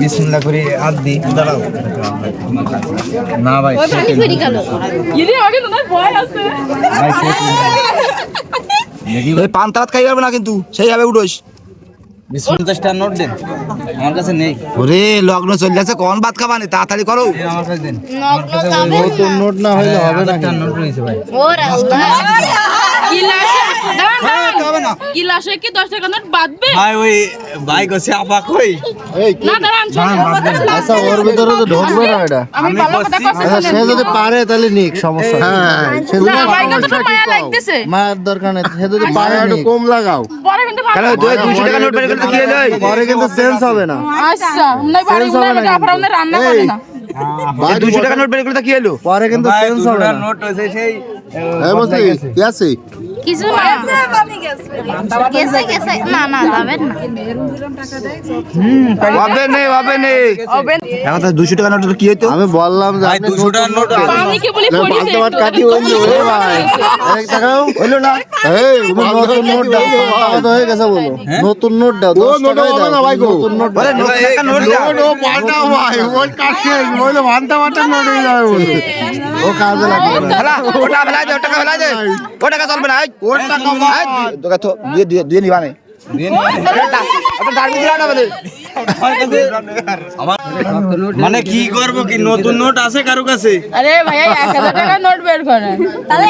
বিসমিল্লাহ করে হাত দি দাঁড়াও না ভাই ভাই পান্তাত খাই যাবে না কিন্তু সেইভাবে উঠোস 50 টাকা নোট দেন আমার কাছে নেই ওরে লগ্ন চলে যাচ্ছে কোন ভাত খাবানি তাড়াতাড়ি করো আমার কাছে দেন নতুন নোট না হইলে হবে না নোট রয়েছে ভাই ওরে আল্লাহ গিলাসে কি 10 টাকা নোট বাঁধবে ভাই ওই ভাই গছে আপা কই এই না দাঁড়ান আচ্ছা ওর ভিতরে তো ঢোকবে না এটা আমি ভালো কথা কইছি সে যদি পারে তাহলে নিক সমস্যা হ্যাঁ সে যদি ভাইকে তো মায়া লাগতেছে মায়ের দরকার নেই সে যদি পারে একটু কম লাগাও পরে কিন্তু কেন 200 টাকা নোট বের করতে কি হলো পরে কিন্তু চেঞ্জ হবে না আচ্ছা নাই পারি না আপনারা রান্না করে না ভাই 200 টাকা নোট বের করতে কি হলো পরে কিন্তু চেঞ্জ হবে না নোট হইছে সেই এই বসে কি আছে কিছু না গেছে না না যাবেন না হবে নেই এখন তো 200 টাকা নোট কি হইতো আমি বললাম যে আপনি 200 টাকা নোট আমি কি বলি পড়িছে বাদ কাটি হইলো ওরে ভাই এক টাকাও হইলো না এই নতুন নোট দাও কথা হয়ে গেছে বলো নতুন নোট দাও 10 টাকা দাও না ভাই গো নতুন নোট বলে নোট ও পাল্টা ভাই ওই কাটছে বলে ভান্তা ভান্তা নোট হয়ে যাবে বলে ও কাজে লাগবে না হলা ওটা ফেলাই দে ওটা ফেলাই দে ওটা চলবে না ওটা কমাই তোকে তো দিয়ে নিবা না মানে কি করবো কি নতুন নোট আছে কারো কাছে আরে ভাইয়া 1000 টাকা নোট বের করেন